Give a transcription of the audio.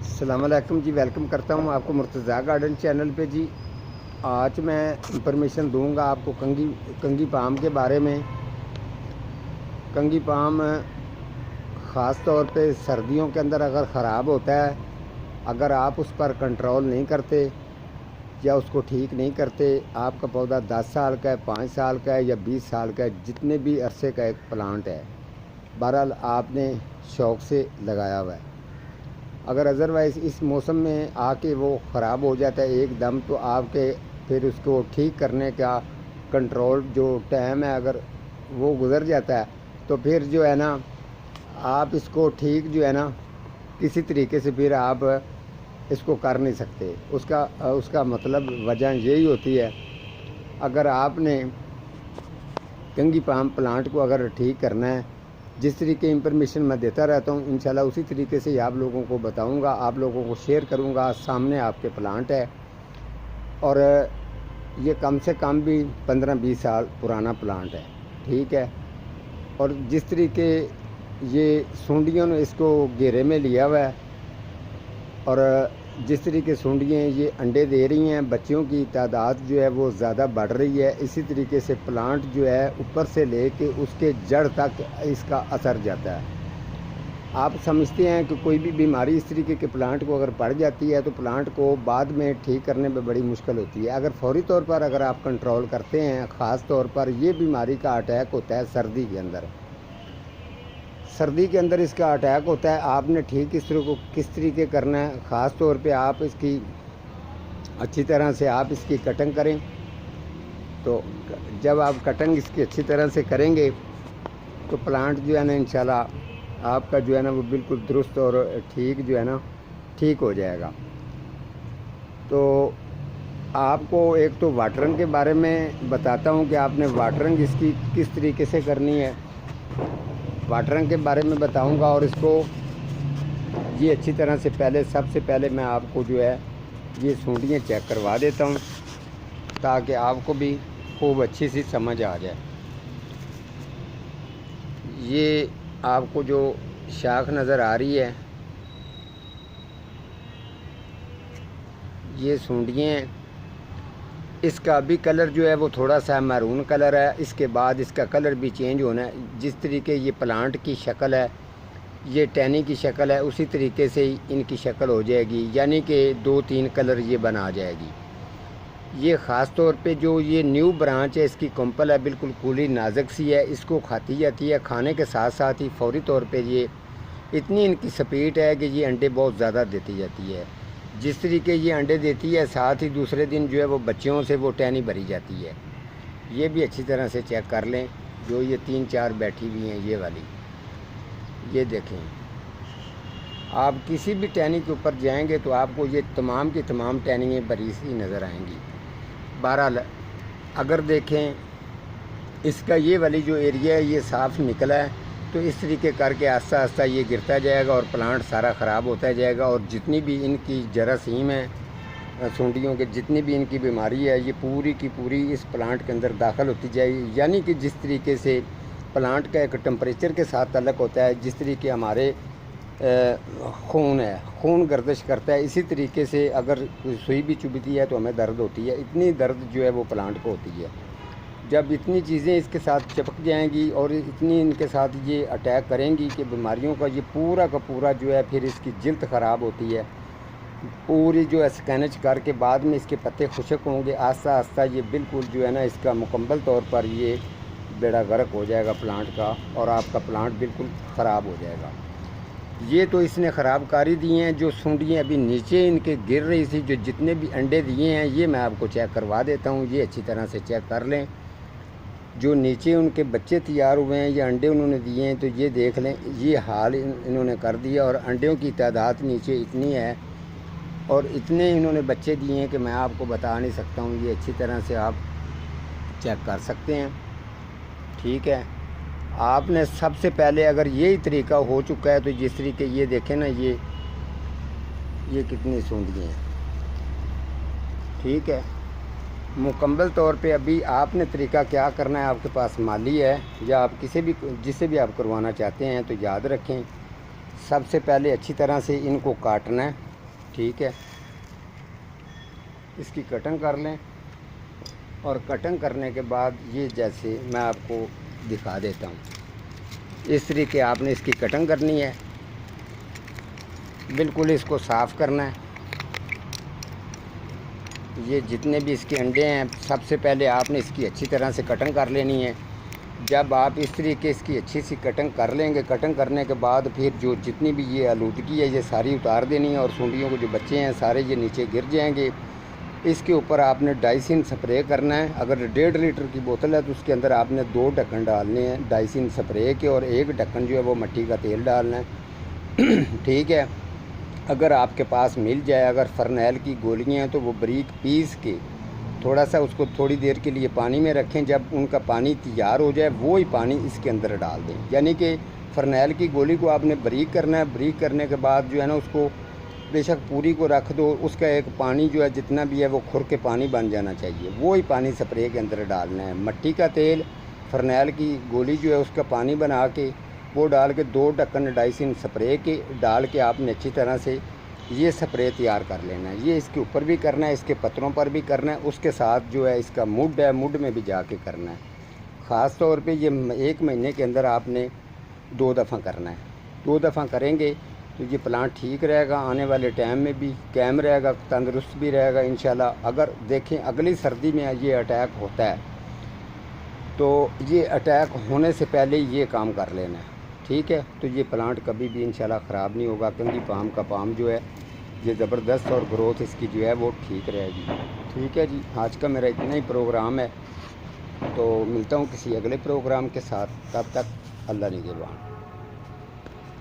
अस्सलाम वालेकुम जी। वेलकम करता हूँ आपको मुर्तज़ा गार्डन चैनल पे जी। आज मैं इंफॉर्मेशन दूंगा आपको कंगी पाम के बारे में। कंगी पाम ख़ास तौर पे सर्दियों के अंदर अगर ख़राब होता है, अगर आप उस पर कंट्रोल नहीं करते या उसको ठीक नहीं करते, आपका पौधा 10 साल का है, 5 साल का है या 20 साल का है, जितने भी अरसे का एक प्लांट है, बहरहाल आपने शौक़ से लगाया हुआ है। अगर अदरवाइज़ इस मौसम में आके वो ख़राब हो जाता है एकदम, तो आपके फिर उसको ठीक करने का कंट्रोल जो टाइम है, अगर वो गुज़र जाता है तो फिर जो है ना, आप इसको ठीक जो है ना किसी तरीके से फिर आप इसको कर नहीं सकते। उसका मतलब वजह यही होती है, अगर आपने कंगी पाम प्लांट को अगर ठीक करना है, जिस तरीके इंफॉर्मेशन मैं देता रहता हूँ, इंशाल्लाह उसी तरीके से आप लोगों को बताऊँगा, आप लोगों को शेयर करूँगा। सामने आपके प्लांट है और ये कम से कम भी 15-20 साल पुराना प्लांट है, ठीक है। और जिस तरीके ये सूंडियों ने इसको घेरे में लिया हुआ है और जिस तरीके सूंडियाँ ये अंडे दे रही हैं, बच्चियों की तादाद जो है वो ज़्यादा बढ़ रही है। इसी तरीके से प्लांट जो है ऊपर से लेके उसके जड़ तक इसका असर जाता है। आप समझते हैं कि कोई भी बीमारी इस तरीके के प्लांट को अगर पड़ जाती है तो प्लांट को बाद में ठीक करने में बड़ी मुश्किल होती है। अगर फौरी तौर पर अगर आप कंट्रोल करते हैं, ख़ास तौर पर ये बीमारी का अटैक होता है सर्दी के अंदर इसका अटैक होता है। आपने ठीक किस तरीके करना है, ख़ास तौर पे आप इसकी अच्छी तरह से आप इसकी कटिंग करें। तो जब आप कटिंग इसकी अच्छी तरह से करेंगे तो प्लांट जो है ना इंशाल्लाह आपका जो है ना वो बिल्कुल दुरुस्त और ठीक जो है ना ठीक हो जाएगा। तो आपको एक तो वाटरिंग के बारे में बताता हूँ कि आपने वाटरिंग इसकी किस तरीके से करनी है, वाटरिंग के बारे में बताऊंगा। और इसको ये अच्छी तरह से सबसे पहले मैं आपको जो है ये सूंडियाँ चेक करवा देता हूँ ताकि आपको भी खूब अच्छी सी समझ आ जाए। ये आपको जो शाख नज़र आ रही है, ये सूंडियाँ हैं। इसका भी कलर जो है वो थोड़ा सा मैरून कलर है, इसके बाद इसका कलर भी चेंज होना है। जिस तरीके ये प्लांट की शक्ल है, ये टहनी की शक्ल है, उसी तरीके से ही इनकी शक्ल हो जाएगी, यानी कि 2-3 कलर ये बना जाएगी। ये ख़ास तौर पे जो ये न्यू ब्रांच है, इसकी कंपल है बिल्कुल कूली नाजुक सी है, इसको खाती जाती है। खाने के साथ साथ ही फौरी तौर पे ये इतनी इनकी स्पीड है कि ये अंडे बहुत ज़्यादा देती जाती है। जिस तरीके ये अंडे देती है, साथ ही दूसरे दिन जो है वो बच्चियों से वो टहनी भरी जाती है। ये भी अच्छी तरह से चेक कर लें। जो ये 3-4 बैठी हुई हैं ये वाली, ये देखें। आप किसी भी टहनी के ऊपर जाएंगे तो आपको ये तमाम की तमाम टहनियाँ भरी सी नज़र आएंगी। बहरहाल अगर देखें इसका ये वाली जो एरिया है ये साफ़ निकला है, तो इस तरीके करके आस्ता आस्ता ये गिरता जाएगा और प्लांट सारा ख़राब होता जाएगा। और जितनी भी इनकी जरासीम है सूंडियों के, जितनी भी इनकी बीमारी है, ये पूरी की पूरी इस प्लांट के अंदर दाखिल होती जाएगी। यानी कि जिस तरीके से प्लांट का एक टेम्परेचर के साथ ताल्लुक़ होता है, जिस तरीके हमारे खून गर्दिश करता है, इसी तरीके से अगर सुई भी चुभती है तो हमें दर्द होती है। इतनी दर्द जो है वो प्लांट को होती है। जब इतनी चीज़ें इसके साथ चिपक जाएंगी और इतनी इनके साथ ये अटैक करेंगी कि बीमारियों का ये पूरा का पूरा जो है, फिर इसकी जिल्द ख़राब होती है पूरी, जो है स्कैनेज करके बाद में इसके पत्ते खुशक होंगे। आस्ता आस्ता ये बिल्कुल जो है ना इसका मुकम्मल तौर पर ये बेड़ा गर्क हो जाएगा प्लांट का, और आपका प्लांट बिल्कुल ख़राब हो जाएगा। ये तो इसने ख़राबकारी दी हैं। जो सूंडियाँ अभी नीचे इनके गिर रही थी, जो जितने भी अंडे दिए हैं, ये मैं आपको चेक करवा देता हूँ। ये अच्छी तरह से चेक कर लें। जो नीचे उनके बच्चे तैयार हुए हैं, ये अंडे उन्होंने दिए हैं, तो ये देख लें, ये हाल इन्होंने कर दिया। और अंडों की तादाद नीचे इतनी है और इतने इन्होंने बच्चे दिए हैं कि मैं आपको बता नहीं सकता हूँ। ये अच्छी तरह से आप चेक कर सकते हैं, ठीक है। आपने सबसे पहले अगर यही तरीका हो चुका है तो जिस तरीके ये देखें ना, ये कितनी सूंडियाँ हैं, ठीक है। मुकम्मल तौर पे अभी आपने तरीका क्या करना है, आपके पास माली है या आप जिससे भी आप करवाना चाहते हैं, तो याद रखें सबसे पहले अच्छी तरह से इनको काटना है। ठीक है, इसकी कटिंग कर लें। और कटिंग करने के बाद ये जैसे मैं आपको दिखा देता हूँ, इस तरीके आपने इसकी कटिंग करनी है। बिल्कुल इसको साफ़ करना है। ये जितने भी इसके अंडे हैं, सबसे पहले आपने इसकी अच्छी तरह से कटिंग कर लेनी है। जब आप इस तरीके इसकी अच्छी सी कटिंग कर लेंगे, कटिंग करने के बाद फिर जो जितनी भी ये आलूदगी है ये सारी उतार देनी है, और सूंडियों को जो बच्चे हैं सारे ये नीचे गिर जाएंगे। इसके ऊपर आपने डाइसिन स्प्रे करना है। अगर 1.5 लीटर की बोतल है तो उसके अंदर आपने 2 ढक्कन डालने हैं डाइसिन स्प्रे के, और 1 ढक्कन जो है वो मिट्टी का तेल डालना है। ठीक है, अगर आपके पास मिल जाए, अगर फरनैल की गोलियां हैं तो वो बारीक पीस के थोड़ा सा उसको थोड़ी देर के लिए पानी में रखें। जब उनका पानी तैयार हो जाए वो ही पानी इसके अंदर डाल दें। यानी कि फरनैल की गोली को आपने बारीक करना है। बारीक करने के बाद जो है ना, उसको बेशक पूरी को रख दो, उसका एक पानी जो है जितना भी है वो खुर के पानी बन जाना चाहिए, वो ही पानी स्प्रे के अंदर डालना है। मिट्टी का तेल, फरनैल की गोली जो है उसका पानी बना के वो डाल के 2 ढक्कन डाइसिन स्प्रे के डाल के आपने अच्छी तरह से ये स्प्रे तैयार कर लेना है। ये इसके ऊपर भी करना है, इसके पत्तों पर भी करना है, उसके साथ जो है इसका मुड है, मुड में भी जाके करना है। ख़ास तौर पे ये 1 महीने के अंदर आपने 2 दफ़ा करना है। 2 दफ़ा करेंगे तो ये प्लांट ठीक रहेगा, आने वाले टाइम में भी कायम रहेगा, तंदुरुस्त भी रहेगा इंशाल्लाह। अगर देखें अगली सर्दी में ये अटैक होता है तो ये अटैक होने से पहले ये काम कर लेना है। ठीक है, तो ये प्लांट कभी भी इंशाल्लाह ख़राब नहीं होगा। कंगी पाम का पाम जो है ये ज़बरदस्त, और ग्रोथ इसकी जो है वो ठीक रहेगी। ठीक है जी, आज का मेरा इतना ही प्रोग्राम है, तो मिलता हूँ किसी अगले प्रोग्राम के साथ। तब तक अल्लाह निगहबान।